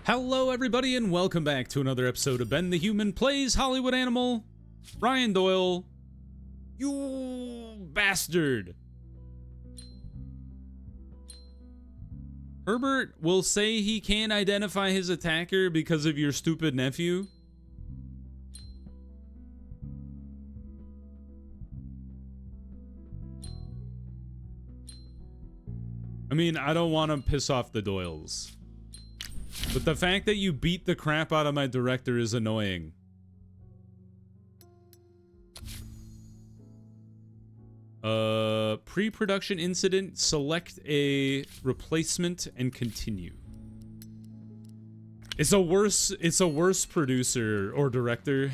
Hello everybody and welcome back to another episode of Ben the Human Plays Hollywood Animal. Ryan Doyle, you bastard. Herbert will say he can't identify his attacker because of your stupid nephew. I mean, I don't want to piss off the Doyles, but the fact that you beat the crap out of my director is annoying. Pre-production incident, select a replacement and continue. It's a worse producer or director.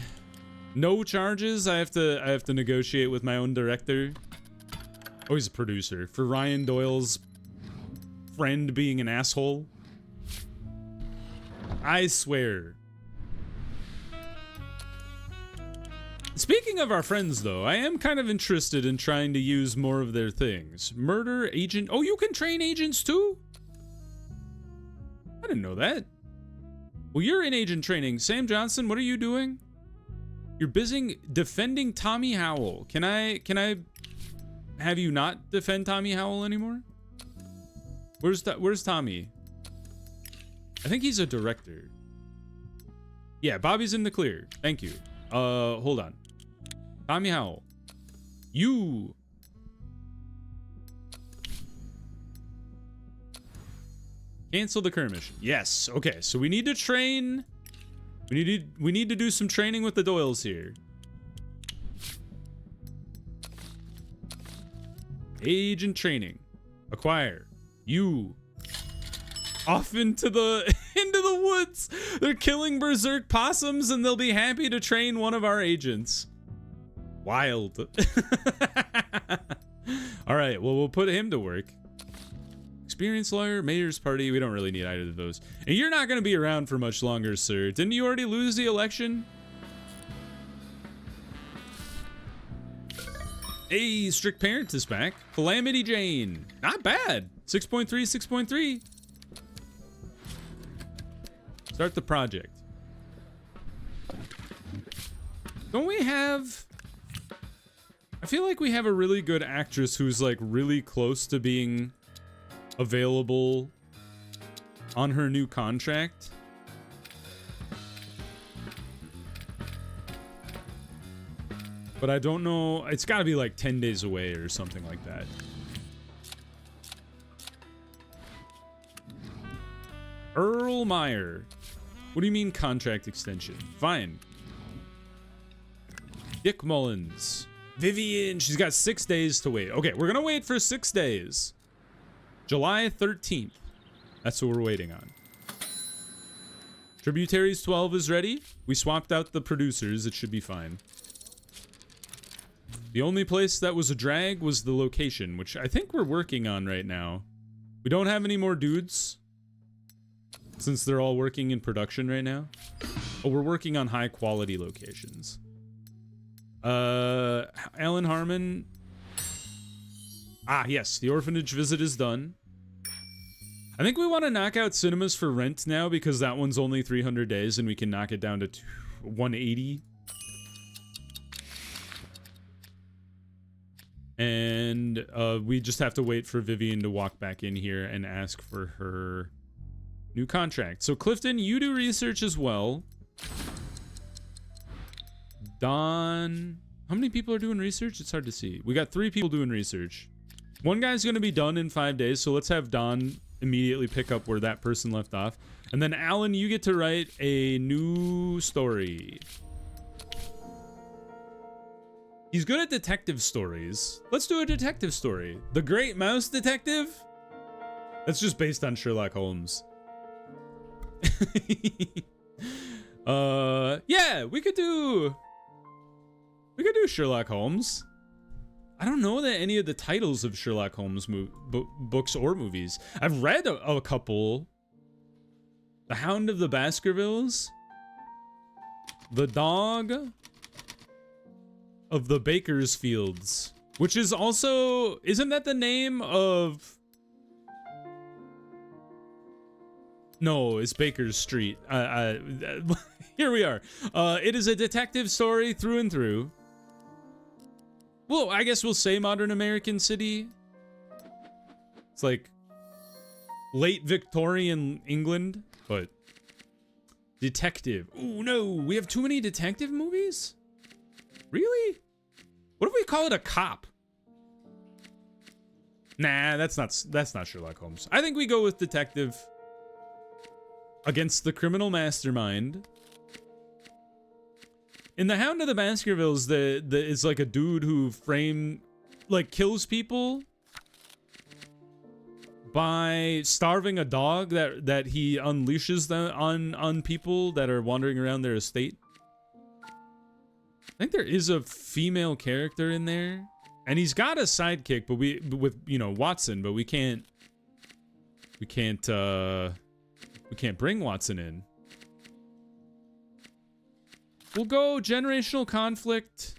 No charges. I have to negotiate with my own director. Oh, he's a producer. For Ryan Doyle's friend being an asshole. I swear. Speaking of our friends, though, I am kind of interested in trying to use more of their things. Murder, agent... Oh, you can train agents, too? I didn't know that. Well, you're in agent training. Sam Johnson, what are you doing? You're busy defending Tommy Howell. Can I have you not defend Tommy Howell anymore? Where's Tommy? I think he's a director. Yeah, Bobby's in the clear. Thank you. Hold on. Tommy Howell. You. Cancel the current mission. Yes. Okay, so we need to train. We need to do some training with the Doyles here. Agent training. Acquire. You. Off into the woods. They're killing berserk possums and they'll be happy to train one of our agents. Wild. All right, well, we'll put him to work. Experienced lawyer, mayor's party. We don't really need either of those. And you're not going to be around for much longer, sir. Didn't you already lose the election? Hey, strict parent is back. Calamity Jane. Not bad. 6.3, 6.3. Start the project. Don't we have... I feel like we have a really good actress who's like really close to being available on her new contract. But I don't know. It's got to be like 10 days away or something like that. Earl Meyer. What do you mean contract extension? Fine. Dick Mullins. Vivian. She's got 6 days to wait. Okay, we're going to wait for 6 days. July 13th. That's what we're waiting on. Tributaries 12 is ready. We swapped out the producers. It should be fine. The only place that was a drag was the location, which I think we're working on right now. We don't have any more dudes, since they're all working in production right now. Oh, we're working on high quality locations. Alan Harmon. Ah, yes, the orphanage visit is done. I think we want to knock out Cinemas for Rent now because that one's only 300 days and we can knock it down to 180. And we just have to wait for Vivian to walk back in here and ask for her new contract. So Clifton, you do research as well. Don, how many people are doing research? It's hard to see. We got 3 people doing research. One guy's going to be done in 5 days, so let's have Don immediately pick up where that person left off. And then Alan, you get to write a new story. He's good at detective stories. Let's do a detective story. The Great Mouse Detective? That's just based on Sherlock Holmes. Yeah, we could do Sherlock Holmes. I don't know that any of the titles of Sherlock Holmes books or movies. I've read a couple. The Hound of the Baskervilles. The Dog of the Bakersfields, which is also, isn't that the name of No, it's Baker's Street. Here we are. It is a detective story through and through. Well, I guess we'll say modern American city. It's like late Victorian England, but detective. Ooh, no, we have too many detective movies? Really? What if we call it a cop? Nah, that's not Sherlock Holmes. I think we go with detective against the criminal mastermind. In The Hound of the Baskervilles, it's like a dude who kills people by starving a dog that he unleashes on people that are wandering around their estate. I think there is a female character in there, and he's got a sidekick, but with Watson, but we can't bring Watson in. We'll go generational conflict.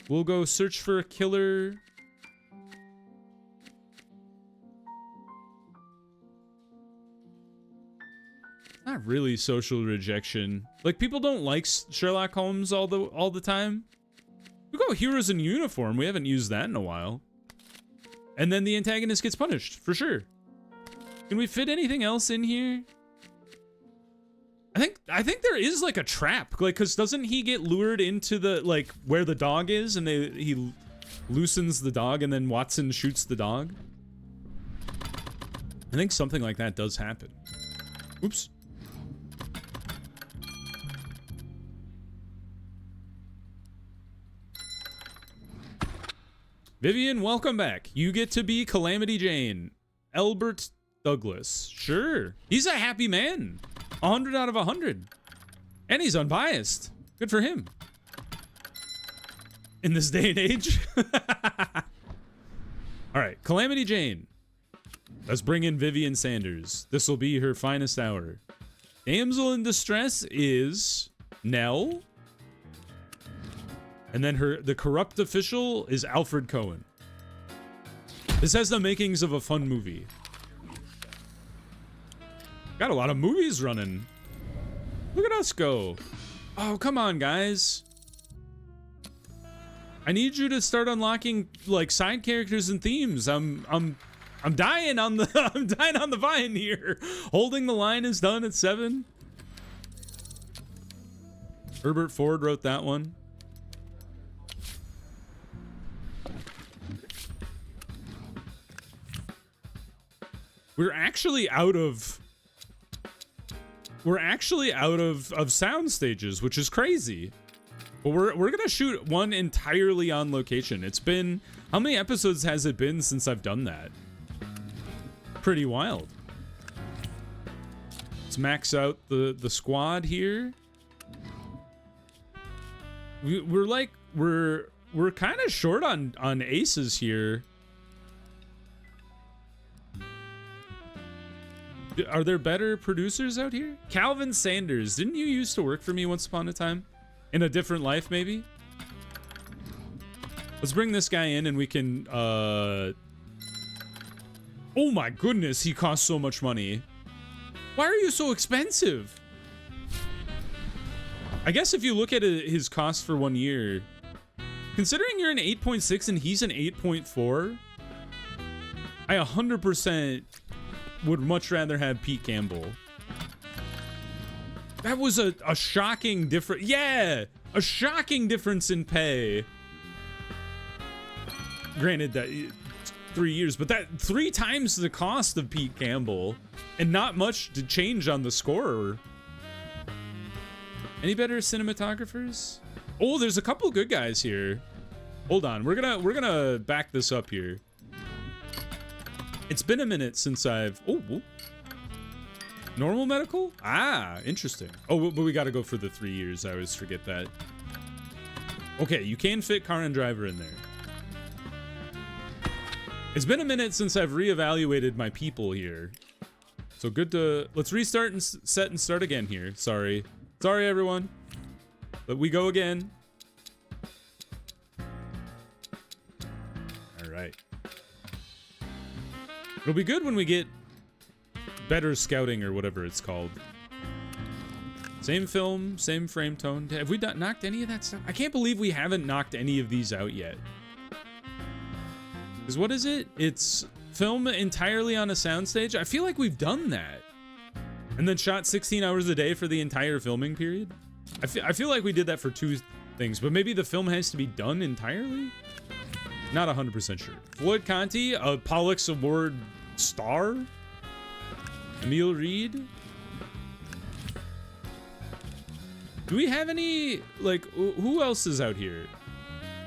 We'll go search for a killer. Not really social rejection. Like, people don't like Sherlock Holmes all the time. We go heroes in uniform. We haven't used that in a while. And then the antagonist gets punished, for sure. Can we fit anything else in here? I think there is like a trap, like, cause doesn't he get lured into the where the dog is, and he loosens the dog, and then Watson shoots the dog? I think something like that does happen. Oops. Vivian, welcome back. You get to be Calamity Jane. Albert Douglas. Sure. He's a happy man. 100 out of 100. And he's unbiased. Good for him. In this day and age. All right, Calamity Jane. Let's bring in Vivian Sanders. This will be her finest hour. Damsel in distress is Nell. And then the corrupt official is Alfred Cohen. This has the makings of a fun movie. Got a lot of movies running. Look at us go. Oh, come on, guys. I need you to start unlocking like side characters and themes. I'm dying on the I'm dying on the vine here. Holding the Line is done at 7. Herbert Ford wrote that one. We're actually out of sound stages, which is crazy. But we're gonna shoot one entirely on location. It's been, how many episodes has it been since I've done that? Pretty wild. Let's max out the squad here. We're kind of short on aces here. Are there better producers out here? Calvin Sanders, didn't you used to work for me once upon a time? In a different life, maybe? Let's bring this guy in and we can, oh my goodness, he costs so much money. Why are you so expensive? I guess if you look at his cost for 1 year, considering you're an 8.6 and he's an 8.4, I 100% would much rather have Pete Campbell. That was a shocking difference. Yeah, a shocking difference in pay. Granted that 3 years, but that 3 times the cost of Pete Campbell, and not much to change on the score. Any better cinematographers? Oh, there's a couple good guys here. Hold on, we're gonna back this up here. It's been a minute since I've... Oh, normal medical? Ah, interesting. Oh, but we gotta go for the 3 years. I always forget that. Okay, you can fit car and driver in there. It's been a minute since I've reevaluated my people here. So good to... Let's restart and set and start again here. Sorry, everyone. But we go again. All right. It'll be good when we get better scouting or whatever it's called. Same film, same frame tone. Have we knocked any of that stuff? I can't believe we haven't knocked any of these out yet. Because what is it? It's film entirely on a soundstage. I feel like we've done that. And then shot 16 hours a day for the entire filming period. I feel like we did that for 2 things, but maybe the film has to be done entirely? Not 100% sure. Floyd Conti, a Pollux Award star? Emil Reed? Do we have any, like, who else is out here?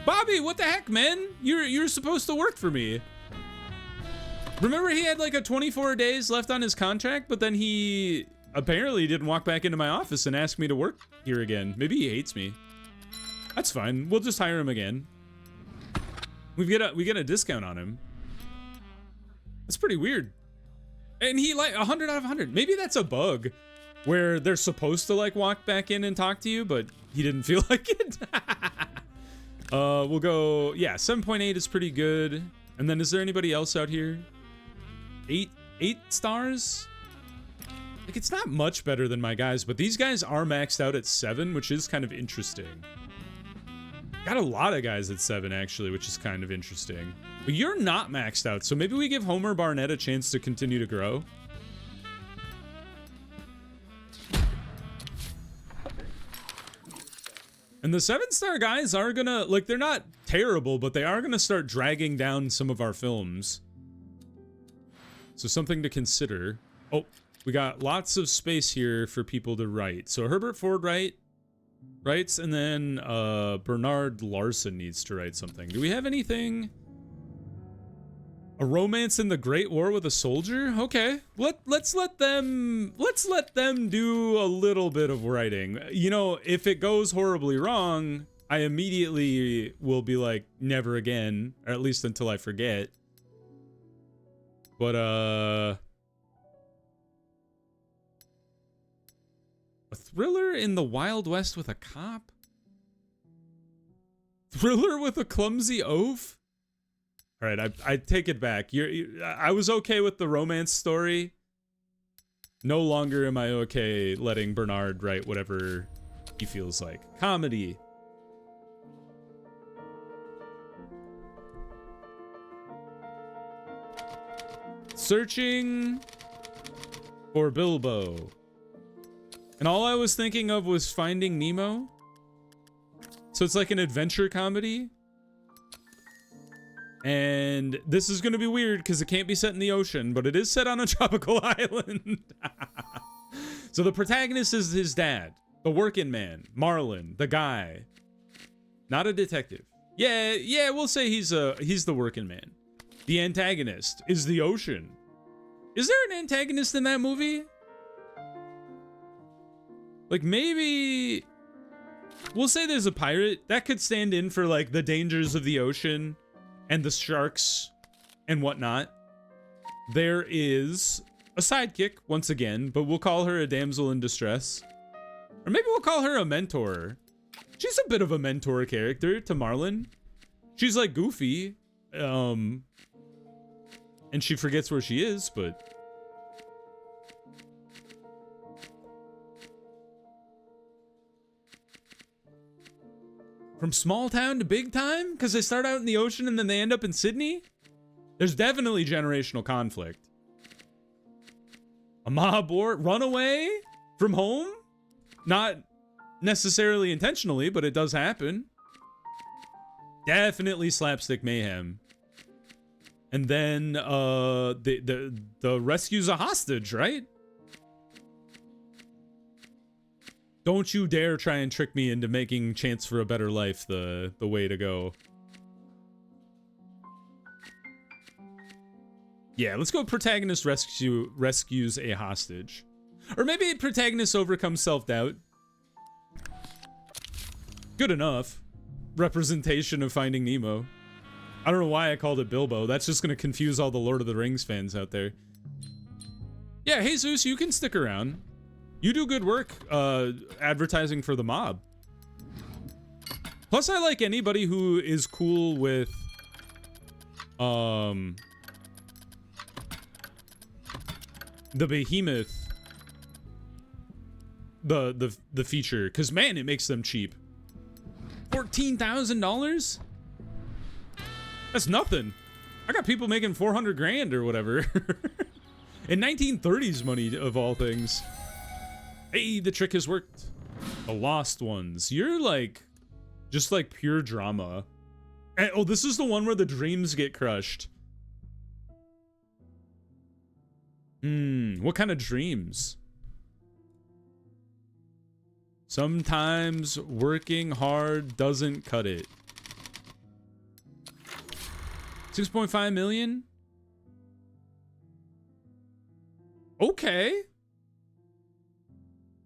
Bobby, what the heck, man? You're supposed to work for me. Remember he had like a 24 days left on his contract, but then he apparently didn't walk back into my office and ask me to work here again. Maybe he hates me. That's fine. We'll just hire him again. We get a discount on him. That's pretty weird. And he like 100 out of 100. Maybe that's a bug where they're supposed to like walk back in and talk to you, but he didn't feel like it. We'll go, yeah, 7.8 is pretty good. And then is there anybody else out here? 8 stars? Like, it's not much better than my guys, but these guys are maxed out at 7, which is kind of interesting. Got a lot of guys at 7, actually, which is kind of interesting. But you're not maxed out, so maybe we give Homer Barnett a chance to continue to grow. And the 7-star guys are gonna, like, they're not terrible, but they are gonna start dragging down some of our films. So something to consider. Oh, we got lots of space here for people to write. So Herbert Ford writes, and then Bernard Larson needs to write something. Do we have anything? A romance in the Great War with a soldier? Okay, let's let them do a little bit of writing. You know, if it goes horribly wrong, I immediately will be like, never again, or at least until I forget. But a thriller in the Wild West with a cop? Thriller with a clumsy oaf? All right, I take it back. I was okay with the romance story. No longer am I okay letting Bernard write whatever he feels like. Comedy. Searching for Bilbo. And all I was thinking of was Finding Nemo. So it's like an adventure comedy. And this is going to be weird because it can't be set in the ocean, but it is set on a tropical island. So the protagonist is his dad, the working man, Marlin, the guy. Not a detective. Yeah, we'll say he's the working man. The antagonist is the ocean. Is there an antagonist in that movie? Like, maybe we'll say there's a pirate that could stand in for like the dangers of the ocean and the sharks and whatnot. There is a sidekick once again, but we'll call her a damsel in distress. Or maybe we'll call her a mentor. She's a bit of a mentor character to Marlin. She's like goofy. And she forgets where she is, but from small town to big time? Because they start out in the ocean and then they end up in Sydney? There's definitely generational conflict. A mob war? Runaway from home? Not necessarily intentionally, but it does happen. Definitely slapstick mayhem. And then the rescue's a hostage, right? Don't you dare try and trick me into making Chance for a Better Life the way to go. Yeah, let's go protagonist rescues a hostage. Or maybe protagonist overcomes self-doubt. Good enough. Representation of Finding Nemo. I don't know why I called it Bilbo. That's just going to confuse all the Lord of the Rings fans out there. Yeah, Jesus, you can stick around. You do good work advertising for the mob. Plus, I like anybody who is cool with the behemoth, the feature, because man, it makes them cheap. $14,000? That's nothing. I got people making 400 grand or whatever. In 1930s money, of all things. Hey, the trick has worked. The Lost Ones. You're like, just like pure drama. And, oh, this is the one where the dreams get crushed. What kind of dreams? Sometimes working hard doesn't cut it. 6.5 million? Okay.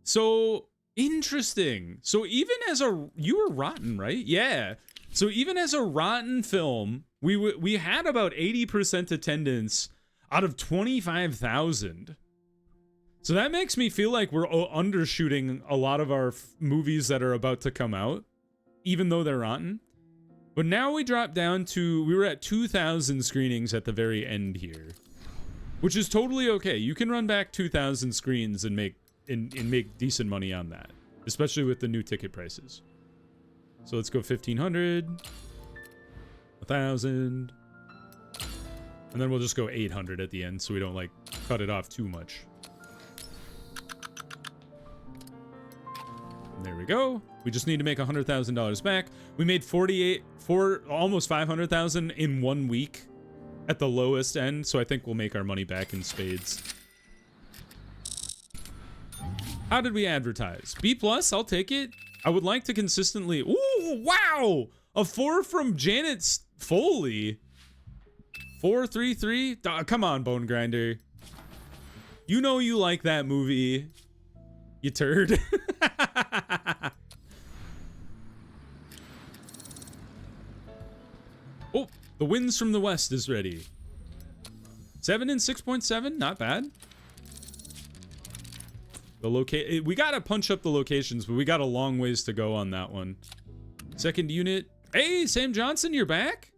So, interesting. So even as you were rotten, right? Yeah. So even as a rotten film, we had about 80% attendance out of 25,000. So that makes me feel like we're undershooting a lot of our movies that are about to come out, even though they're rotten. But now we drop down to, we were at 2,000 screenings at the very end here, which is totally okay. You can run back 2,000 screens and make decent money on that, especially with the new ticket prices. So let's go 1,500, 1,000, and then we'll just go 800 at the end so we don't like cut it off too much. And there we go. We just need to make $100,000 back. We made almost 500,000 in 1 week at the lowest end, so I think we'll make our money back in spades. How did we advertise? B+, I'll take it. I would like to consistently... Ooh, wow! A 4 from Janet Foley. 433? Come on, Bone Grinder. You know you like that movie, you turd. Oh, the Winds from the West is ready. 7 and 6.7, not bad. We gotta punch up the locations, but we got a long ways to go on that one. Second unit. Hey, Sam Johnson, you're back?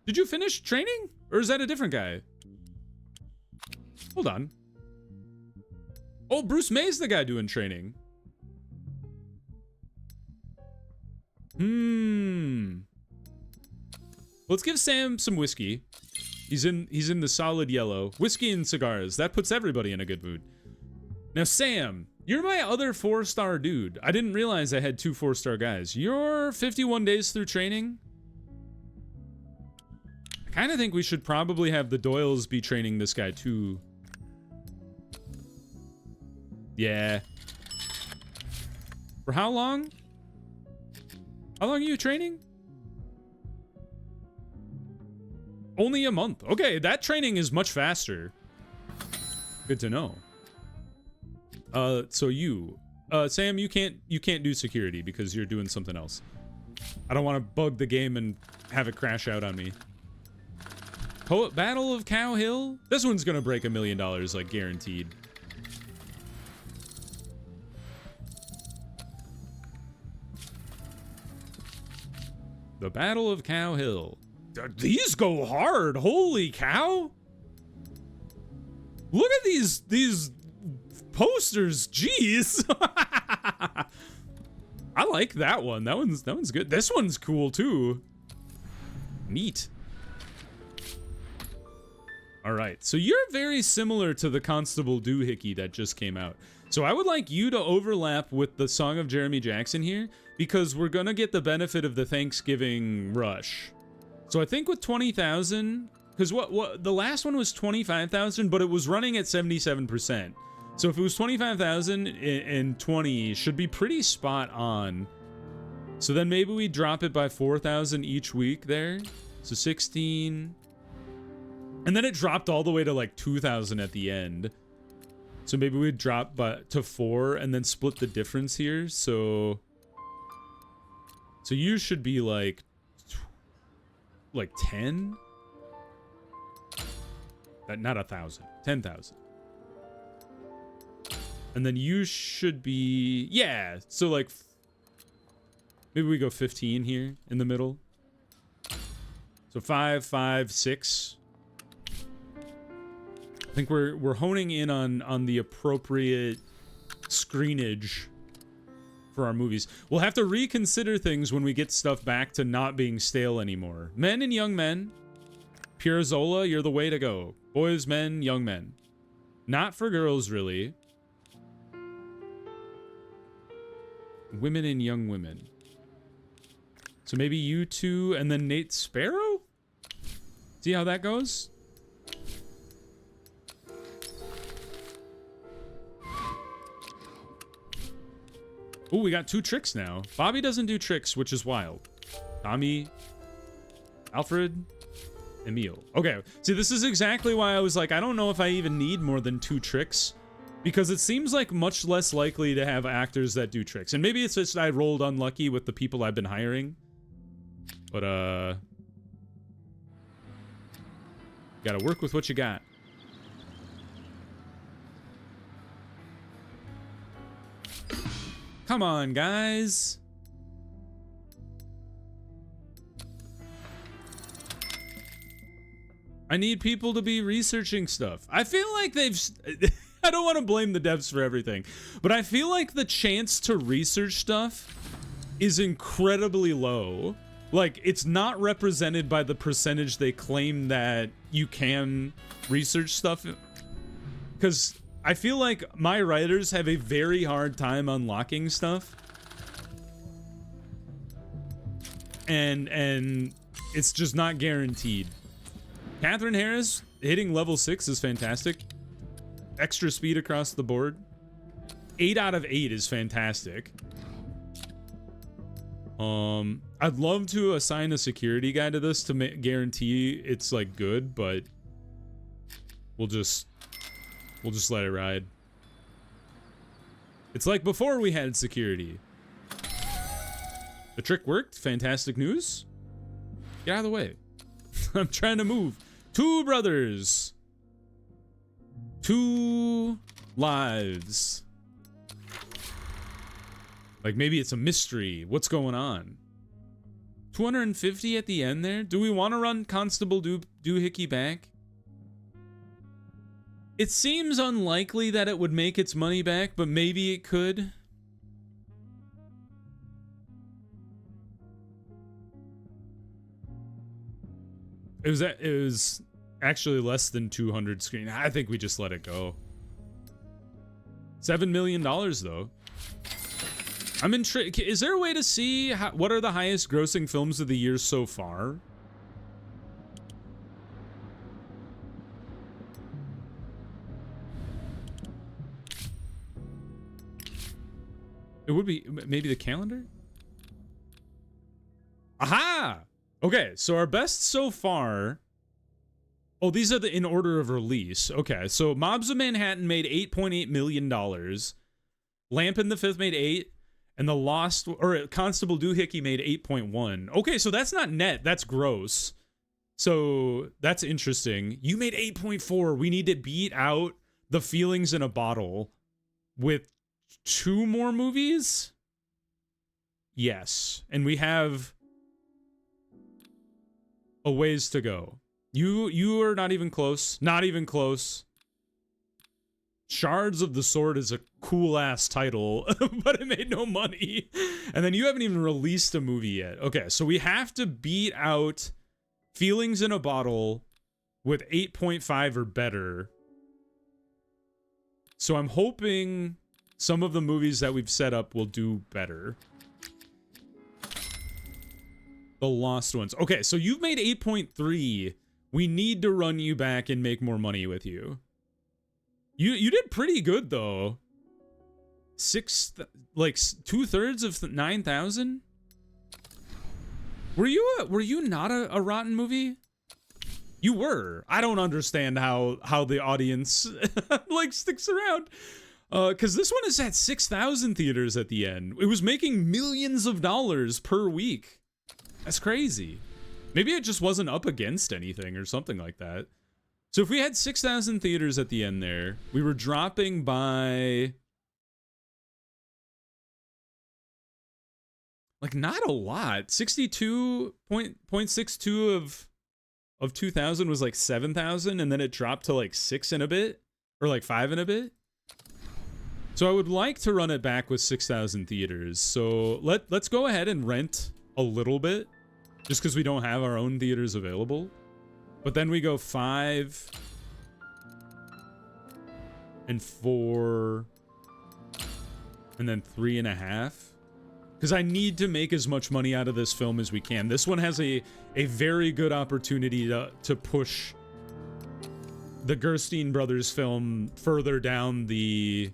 Did you finish training? Or is that a different guy? Hold on. Oh, Bruce May's the guy doing training. Let's give Sam some whiskey. He's in the solid yellow. Whiskey and cigars. That puts everybody in a good mood. Now, Sam, you're my other 4-star dude. I didn't realize I had 2 4-star guys. You're 51 days through training. I kind of think we should probably have the Doyles be training this guy too. Yeah. For how long? How long are you training? Only a month. Okay, that training is much faster. Good to know. So you, Sam, you can't do security because you're doing something else. I don't want to bug the game and have it crash out on me. Poet Battle of Cow Hill? This one's gonna break $1 million, like guaranteed. The Battle of Cow Hill. These go hard. Holy cow. Look at these posters. Jeez. I like that one. That one's good. This one's cool too. Neat. All right. So you're very similar to the Constable Doohickey that just came out. So I would like you to overlap with the Song of Jeremy Jackson here, because we're gonna get the benefit of the Thanksgiving rush. So I think with 20,000, because what the last one was 25,000, but it was running at 77%. So if it was 25,000 and 20, should be pretty spot on. So then maybe we drop it by 4,000 each week there. So 16. And then it dropped all the way to like 2,000 at the end. So maybe we'd drop to 4 and then split the difference here. So you should be like 10? Not 1,000. 10,000. And then you should be, yeah. So like, maybe we go 15 here in the middle. So 5, 5, 6. I think we're honing in on the appropriate screenage for our movies. We'll have to reconsider things when we get stuff back to not being stale anymore. Men and young men. Pure Zola, you're the way to go. Boys, men, young men. Not for girls, really. Women and young women. So maybe you two and then Nate Sparrow? See how that goes? Oh, we got 2 tricks now. Bobby doesn't do tricks, which is wild. Tommy, Alfred, Emil. Okay, see, this is exactly why I was like, I don't know if I even need more than 2 tricks. Because it seems like much less likely to have actors that do tricks. And maybe it's just I rolled unlucky with the people I've been hiring. But, gotta work with what you got. Come on, guys. I need people to be researching stuff. I feel like they've... I don't want to blame the devs for everything, but I feel like the chance to research stuff is incredibly low. Like, it's not represented by the percentage they claim that you can research stuff. Because I feel like my writers have a very hard time unlocking stuff. And it's just not guaranteed. Catherine Harris hitting level 6 is fantastic. Extra speed across the board. 8 out of 8 is fantastic. I'd love to assign a security guy to this to guarantee it's like good, but we'll just let it ride. It's like before we had security. The trick worked. Fantastic news. Get out of the way. I'm trying to move. 2 brothers. 2 lives. Like maybe it's a mystery. What's going on? 250 at the end there? Do we want to run Constable Doohickey back? It seems unlikely that it would make its money back, but maybe it could. It was actually less than 200 screen. I think we just let it go. $7 million though. I'm intrigued. Is there a way to see what are the highest grossing films of the year so far? It would be maybe the calendar? Aha! Okay, so our best so far. Oh, these are the in order of release. Okay, so Mobs of Manhattan made $8.8 million. Lamp in the Fifth made 8. And the Lost, or Constable Doohickey made 8.1. Okay, so that's not net, that's gross. So that's interesting. You made 8.4. We need to beat out The Feelings in a Bottle with 2 more movies? Yes. And we have a ways to go. You are not even close. Not even close. Shards of the Sword is a cool-ass title, but it made no money. And then you haven't even released a movie yet. Okay, so we have to beat out Feelings in a Bottle with 8.5 or better. So I'm hoping some of the movies that we've set up will do better. The Lost Ones. Okay, so you've made 8.3. We need to run you back and make more money with you. You did pretty good though. 2/3 of 9,000. Were you not a rotten movie? You were. I don't understand how the audience like sticks around. Because this one is at 6,000 theaters at the end. It was making millions of dollars per week. That's crazy. Maybe it just wasn't up against anything or something like that. So if we had 6,000 theaters at the end there, we were dropping by... like, not a lot. 62.62 of of 2000 was like 7,000, and then it dropped to like 6 and a bit, or like 5 and a bit. So I would like to run it back with 6,000 theaters. So let's go ahead and rent a little bit, just because we don't have our own theaters available. But then we go 5 and 4 and then 3.5. Because I need to make as much money out of this film as we can. This one has a very good opportunity to push the Gerstein brothers film further down the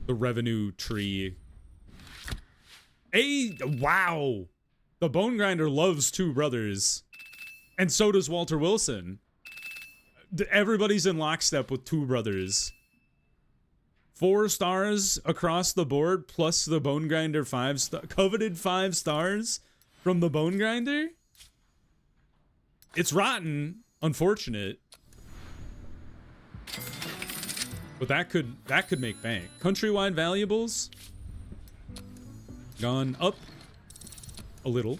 revenue tree. Wow. The Bone Grinder loves Two Brothers. And so does Walter Wilson. Everybody's in lockstep with Two Brothers. 4 stars across the board, plus the Bone Grinder coveted 5 stars from the Bone Grinder. It's rotten, unfortunate. But that could make bank. Countrywide valuables gone up a little.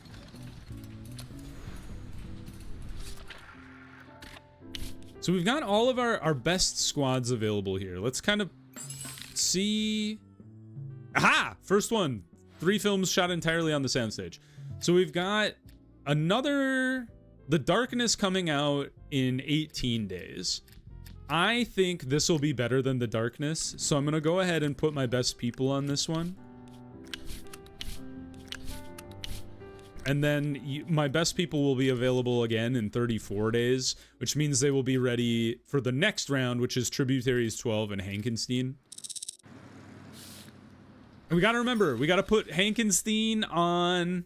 So we've got all of our best squads available here. Let's kind of see. Aha! First one. 3 films shot entirely on the soundstage. So we've got another The Darkness coming out in 18 days. I think this will be better than The Darkness, so I'm going to go ahead and put my best people on this one. And then my best people will be available again in 34 days, which means they will be ready for the next round, which is Tributaries 12 and Hankenstein. And we got to remember, we got to put Hankenstein on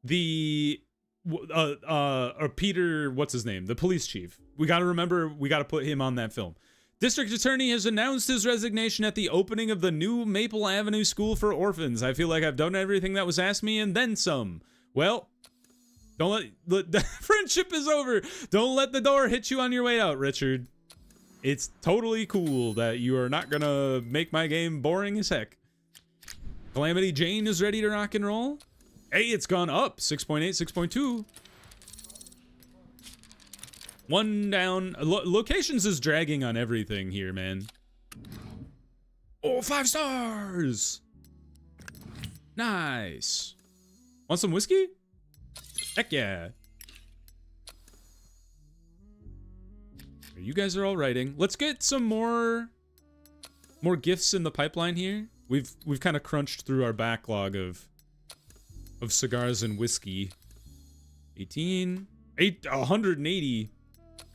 the or Peter, what's his name? The police chief. We got to remember, we got to put him on that film. District Attorney has announced his resignation at the opening of the new Maple Avenue School for Orphans. I feel like I've done everything that was asked me and then some. Well, don't let the friendship is over. Don't let the door hit you on your way out, Richard. It's totally cool that you are not gonna make my game boring as heck. Calamity Jane is ready to rock and roll. Hey, it's gone up. 6.8, 6.2. One down. Locations is dragging on everything here, man. Oh, 5 stars. Nice. Want some whiskey? Heck yeah. You guys are all writing. Let's get some more gifts in the pipeline here. We've kind of crunched through our backlog of cigars and whiskey. 180.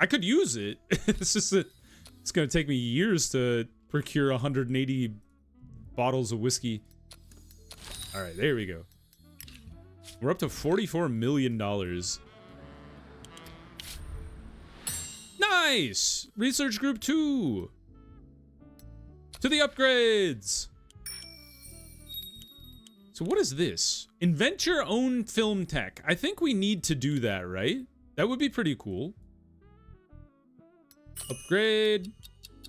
I could use it. It's just that it's gonna take me years to procure 180 bottles of whiskey. All right, there we go. We're up to $44 million. Nice! Research Group 2. To the upgrades. So what is this? Invent your own film tech. I think we need to do that, right? That would be pretty cool. Upgrade.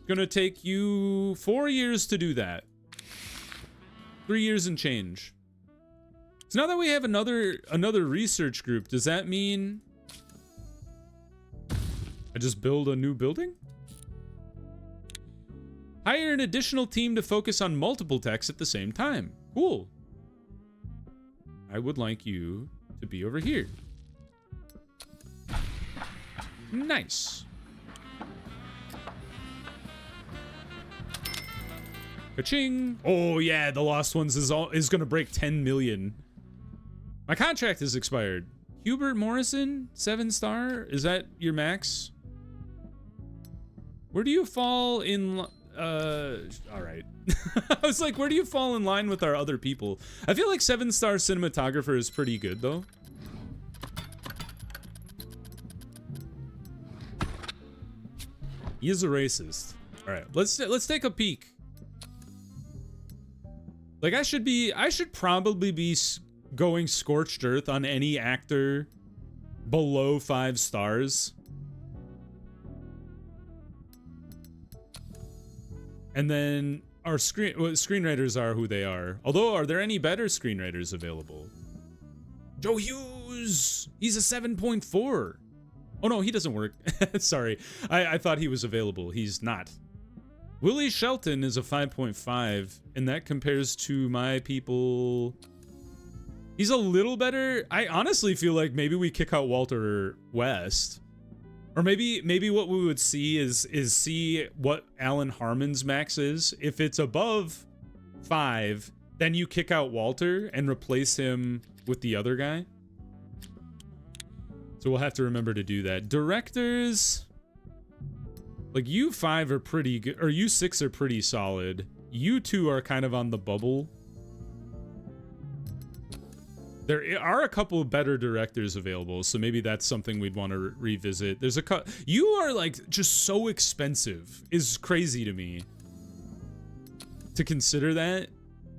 Gonna take you 4 years to do that. 3 years and change. So now that we have another research group, does that mean I just build a new building? Hire an additional team to focus on multiple techs at the same time. Cool. I would like you to be over here. Nice. Ka-ching. Oh yeah, the Lost Ones is gonna break 10 million. My contract is expired. Hubert Morrison, 7-star. Is that your max? Where do you fall in? All right. I was like, where do you fall in line with our other people? I feel like 7-star cinematographer is pretty good though. He is a racist. All right, let's take a peek. Like I should probably be going scorched earth on any actor below 5 stars. And then our screenwriters are who they are. Although, are there any better screenwriters available? Joe Hughes! He's a 7.4. Oh no, he doesn't work. Sorry, I thought he was available. He's not. Willie Shelton is a 5.5, and that compares to my people. He's a little better. I honestly feel like maybe we kick out Walter West. Or maybe what we would see is see what Alan Harmon's max is. If it's above 5, then you kick out Walter and replace him with the other guy. So we'll have to remember to do that. Directors, like you 5 are pretty good, or you 6 are pretty solid. You 2 are kind of on the bubble. There are a couple better directors available, so maybe that's something we'd want to revisit. There's a you are like just so expensive is crazy to me. To consider that,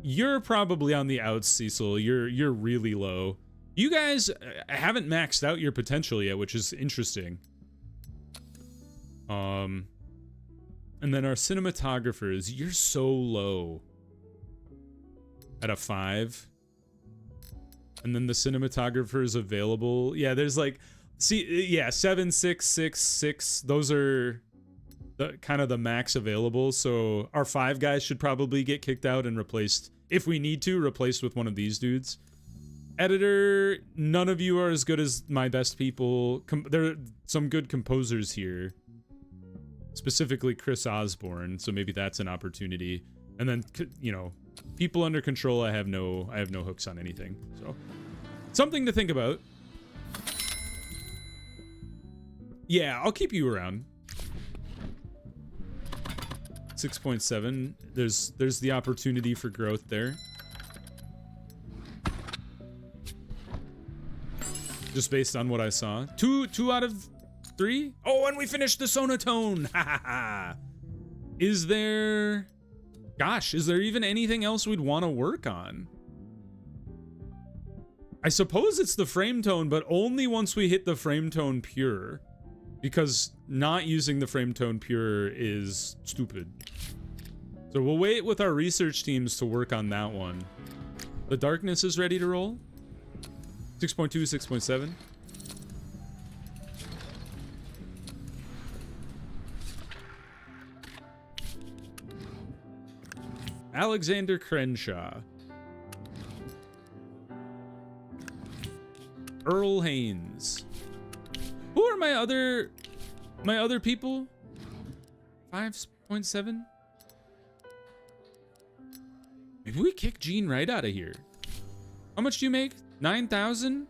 you're probably on the outs, Cecil. You're really low. You guys haven't maxed out your potential yet, which is interesting. And then our cinematographers, you're so low. At a 5. And then the cinematographers available. Yeah, there's like, see, yeah, 7, 6, 6, 6. Those are the kind of the max available. So our 5 guys should probably get kicked out and replaced, if we need to, replaced with one of these dudes. Editor, none of you are as good as my best people. There are some good composers here. Specifically Chris Osborne, so maybe that's an opportunity. And then, you know, people under control, I have no hooks on anything. So, something to think about. Yeah, I'll keep you around. 6.7. There's the opportunity for growth there. Just based on what I saw. 2 out of 3. Oh, and we finished the sonotone. Ha ha ha. Is there? Gosh, is there even anything else we'd want to work on? I suppose it's the frame tone, but only once we hit the frame tone pure. Because not using the frame tone pure is stupid. So we'll wait with our research teams to work on that one. The darkness is ready to roll. 6.2, 6.7. Alexander Crenshaw. Earl Haynes. Who are my other people? 5.7? Maybe we kick Gene right out of here. How much do you make? 9,000?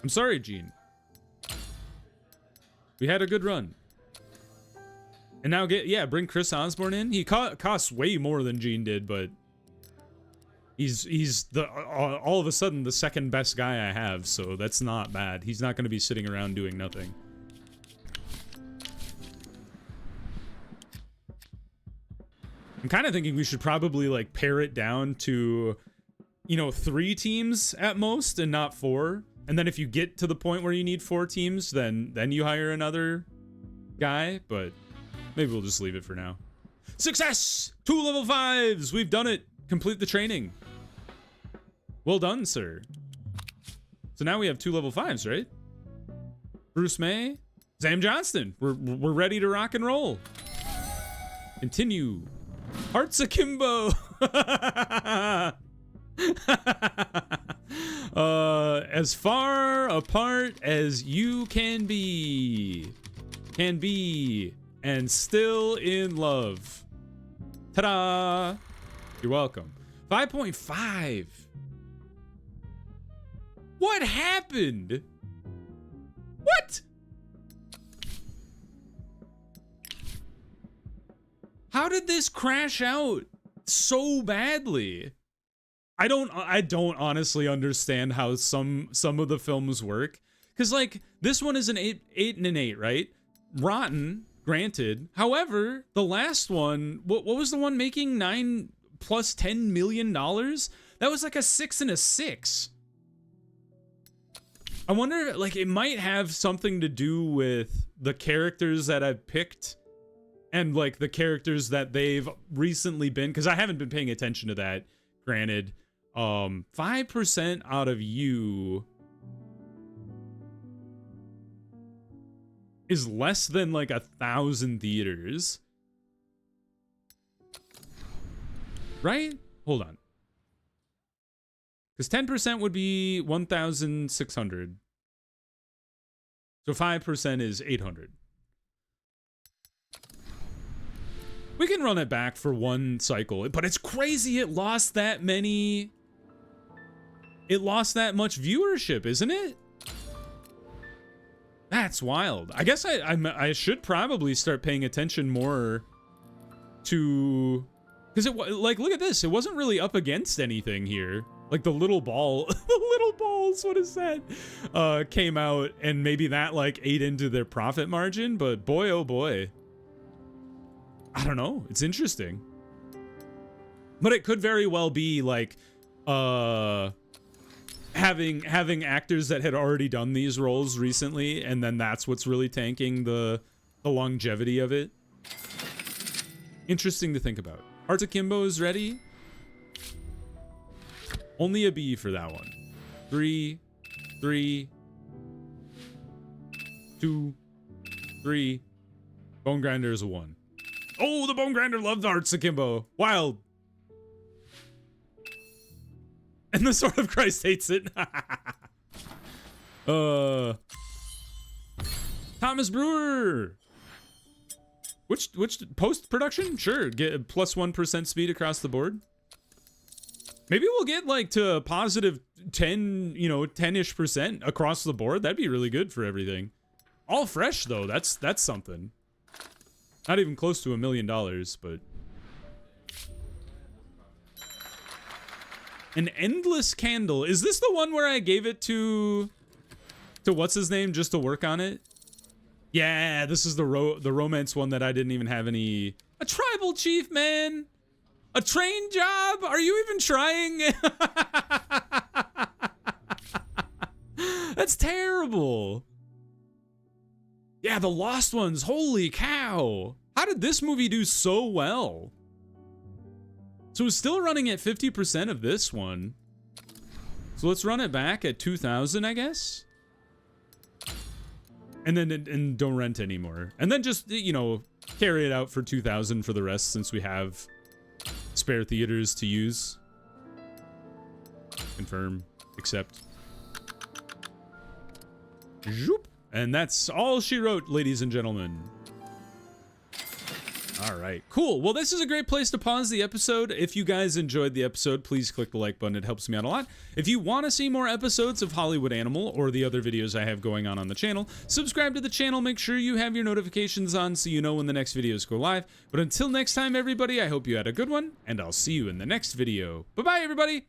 I'm sorry, Gene. We had a good run. And now bring Chris Osborne in. He costs way more than Gene did, but he's the all of a sudden the second best guy I have, so that's not bad. He's not going to be sitting around doing nothing. I'm kind of thinking we should probably like pare it down to, you know, 3 teams at most and not 4. And then if you get to the point where you need 4 teams, then you hire another guy, but maybe we'll just leave it for now. Success! 2 level 5s! We've done it! Complete the training. Well done, sir. So now we have 2 level 5s, right? Bruce May, Sam Johnston. We're ready to rock and roll. Continue. Hearts akimbo. As far apart as you can be, and still in love. Ta-da! You're welcome. 5.5. What happened? What? How did this crash out so badly? I don't honestly understand how some of the films work. Cause like this one is an 8 and an 8, right? Rotten, granted. However, the last one, what was the one making 9 plus $10 million? That was like a 6 and a 6. I wonder, like, it might have something to do with the characters that I've picked and like the characters that they've recently been, because I haven't been paying attention to that, granted. 5% out of you. is less than like 1,000 theaters. Right? Hold on. Because 10% would be 1,600. So 5% is 800. We can run it back for one cycle, but it's crazy it lost that many. It lost that much viewership, isn't it? That's wild. I guess I should probably start paying attention more to, because it, like, look at this. It wasn't really up against anything here. Like the little ball, the little balls, what is that? Came out, and maybe that like ate into their profit margin, but boy, oh boy. I don't know. It's interesting. But it could very well be like having actors that had already done these roles recently, and then that's what's really tanking the longevity of it. Interesting to think about. Hearts Akimbo is ready. Only a B for that one. 3, 3, 2, 3. Bone Grinder is a 1. Oh, the Bone Grinder loved Hearts Akimbo. Wild. And the Sword of Christ hates it. Thomas Brewer. Which post-production? Sure, get plus 1% speed across the board. Maybe we'll get like to a positive 10, you know, 10-ish% across the board. That'd be really good for everything. All fresh though, that's something. Not even close to $1 million, but an endless candle. Is this the one where I gave it to what's his name just to work on it? Yeah, this is the romance one that I didn't even have any. A tribal chief, man. A train job? Are you even trying? That's terrible. Yeah, the Lost Ones. Holy cow. How did this movie do so well? So it's still running at 50% of this one. So let's run it back at 2,000, I guess. And then don't rent anymore. And then just, you know, carry it out for 2,000 for the rest since we have spare theaters to use. Confirm. Accept. Zoop. And that's all she wrote, ladies and gentlemen. All right, cool. Well, this is a great place to pause the episode. If you guys enjoyed the episode, please click the like button. It helps me out a lot. If you want to see more episodes of Hollywood Animal or the other videos I have going on the channel, subscribe to the channel. Make sure you have your notifications on so you know when the next videos go live. But until next time, everybody, I hope you had a good one, and I'll see you in the next video. Bye-bye, everybody.